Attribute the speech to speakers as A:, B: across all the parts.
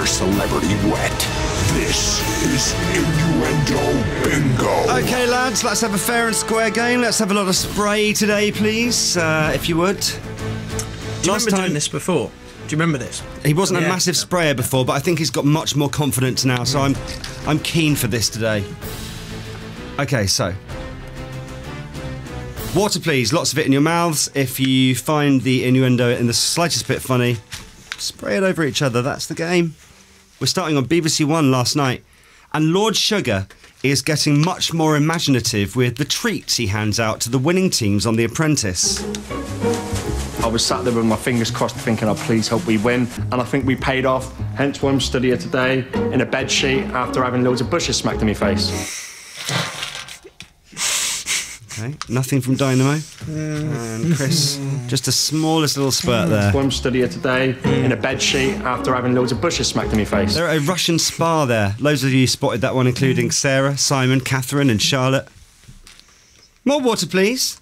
A: celebrity wet. This is Innuendo Bingo.
B: Okay, lads, let's have a fair and square game. Let's have a lot of spray today, please, if you would.
C: Do you remember doing this before? Do you remember this?
B: He wasn't a massive sprayer before, but I think he's got much more confidence now, so I'm keen for this today. Okay, so... water, please. Lots of it in your mouths. If you find the innuendo in the slightest bit funny, spray it over each other. That's the game. We're starting on BBC One last night, and Lord Sugar is getting much more imaginative with the treats he hands out to the winning teams on The Apprentice.
D: I was sat there with my fingers crossed thinking, oh, please hope we win. And I think we paid off, hence why I'm stood here today in a bed sheet after having loads of bushes smacked in my face.
B: Okay, nothing from Dynamo. And Chris, just the smallest little spurt there.
D: I'm stood here today in a bed sheet after having loads of bushes smacked in my face.
B: They're at a Russian spa there. Loads of you spotted that one, including Sarah, Simon, Catherine and Charlotte. More water, please.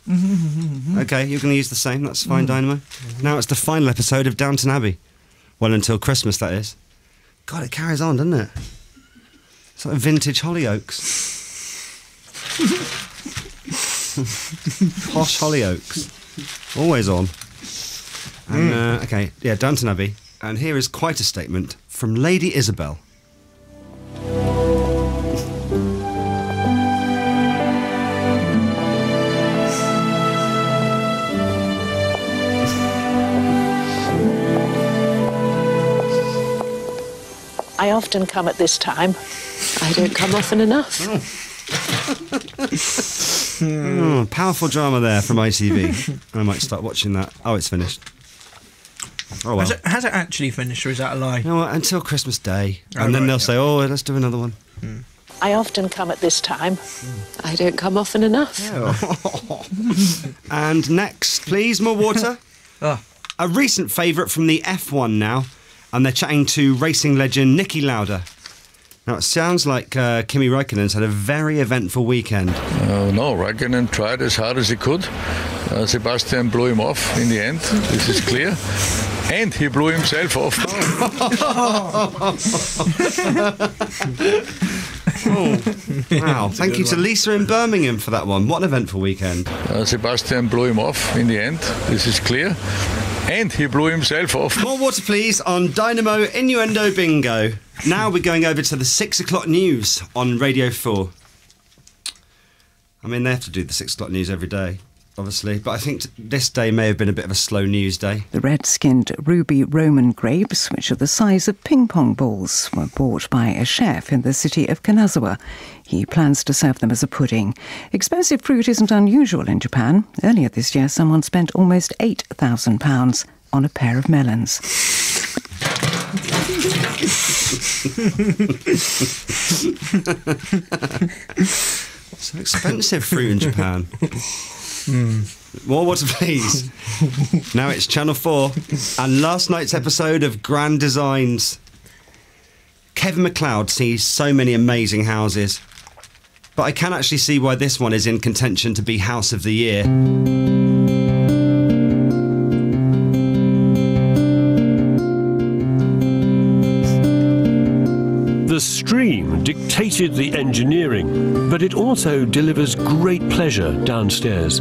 B: Okay, you're going to use the same. That's fine, Dynamo. Now it's the final episode of Downton Abbey. Well, until Christmas, that is. God, it carries on, doesn't it? It's like vintage Hollyoaks. Posh Hollyoaks. Always on. And, okay, yeah, Downton Abbey. And here is quite a statement from Lady Isabel.
E: I often come at this time. I don't come often enough.
B: Powerful drama there from ITV. I might start watching that. Oh, it's finished. Oh, well.
C: Has it actually finished, or is that a lie?
B: You know what, until Christmas Day. And then they'll say, oh, let's do another one.
E: I often come at this time. I don't come often enough.
B: And next, please, more water. A recent favourite from the F1 now. And they're chatting to racing legend Niki Lauda. Now, it sounds like Kimi Räikkönen's had a very eventful weekend.
F: No, Räikkönen tried as hard as he could. Sebastian blew him off in the end, this is clear. And he blew himself off.
B: Wow, thank you to Lisa in Birmingham for that one. What an eventful weekend.
F: Sebastian blew him off in the end, this is clear. And he blew himself off.
B: More water, please, on Dynamo Innuendo Bingo. Now we're going over to the 6 o'clock news on Radio 4. I mean, they have to do the 6 o'clock news every day, obviously, but I think this day may have been a bit of a slow news day.
G: The red-skinned ruby Roman grapes, which are the size of ping-pong balls, were bought by a chef in the city of Kanazawa. He plans to serve them as a pudding. Expensive fruit isn't unusual in Japan. Earlier this year, someone spent almost £8,000 on a pair of melons.
B: So expensive fruit in Japan. More water, please. Now it's Channel 4 and last night's episode of Grand Designs. Kevin MacLeod sees so many amazing houses, but I can actually see why this one is in contention to be House of the Year.
H: The stream dictated the engineering, but it also delivers great pleasure downstairs.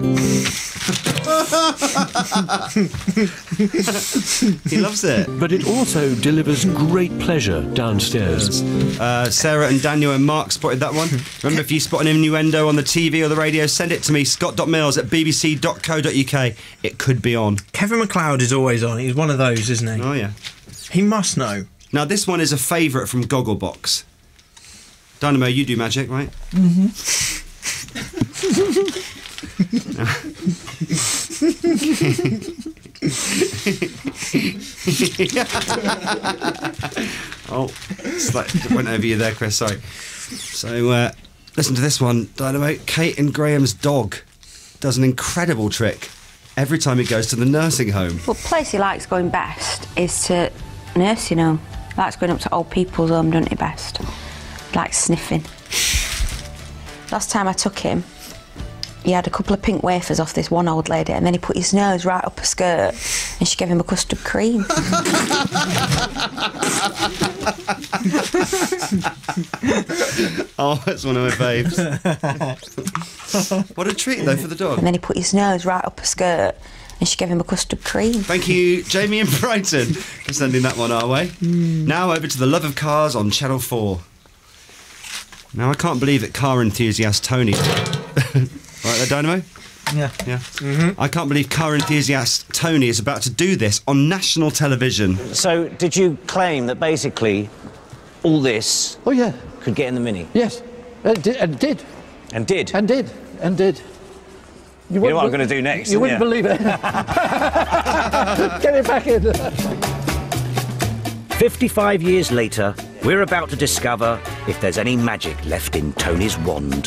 B: He loves it.
H: But it also delivers great pleasure downstairs.
B: Sarah and Daniel and Mark spotted that one. Remember, if you spot an innuendo on the TV or the radio, send it to me, scott.mills@bbc.co.uk. It could be on.
C: Kevin MacLeod is always on. He's one of those, isn't he?
B: Oh, yeah.
C: He must know.
B: Now, this one is a favourite from Gogglebox. Dynamo, you do magic, right? Oh, it went over you there, Chris, sorry. So, listen to this one, Dynamo. Kate and Graham's dog does an incredible trick every time he goes to the nursing home.
I: Well, the place he likes going best is to nursing home. He likes going up to old people's home, doesn't he, best? He likes sniffing. Last time I took him, he had a couple of pink wafers off this one old lady, and then he put his nose right up her skirt, and she gave him a custard cream.
B: Oh, that's one of my faves. What a treat, though, for the dog.
I: And then he put his nose right up her skirt, and she gave him a custard cream.
B: Thank you, Jamie in Brighton, for sending that one our way. Now over to the love of cars on Channel 4. Now, I can't believe that car enthusiast Tony... Right there, Dynamo?
C: Yeah.
B: Yeah. I can't believe car enthusiast Tony is about to do this on national television.
J: So, did you claim that basically all this could get in the Mini?
K: Yes, and did.
J: And did?
K: And did.
J: You know what I'm going to do next?
K: You wouldn't believe it. Get it back in.
J: 55 years later, we're about to discover if there's any magic left in Tony's wand.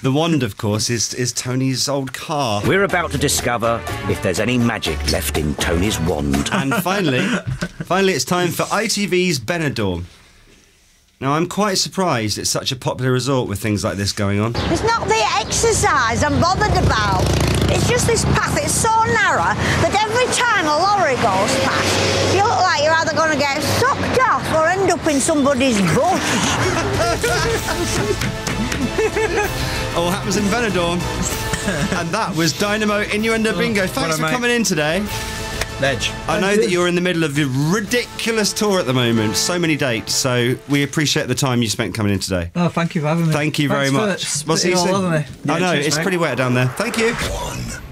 B: The wand, of course, is Tony's old car.
J: We're about to discover if there's any magic left in Tony's wand.
B: And finally, it's time for ITV's Benidorm. Now, I'm quite surprised it's such a popular resort with things like this going on.
L: It's not the exercise I'm bothered about. It's just this path. It's so narrow that every time a lorry goes past, you look like you're either going to get sucked off or end up in somebody's bush.
B: All happens in Benidorm. And that was Dynamo Innuendo Bingo. Thanks for coming in today.
C: Ledge.
B: I know that you're in the middle of a ridiculous tour at the moment. So many dates. So we appreciate the time you spent coming in today.
C: Oh, thank you for having me.
B: Thank you very much.
C: We'll see you soon.
B: I know, it's pretty wet down there. Thank you.
A: One.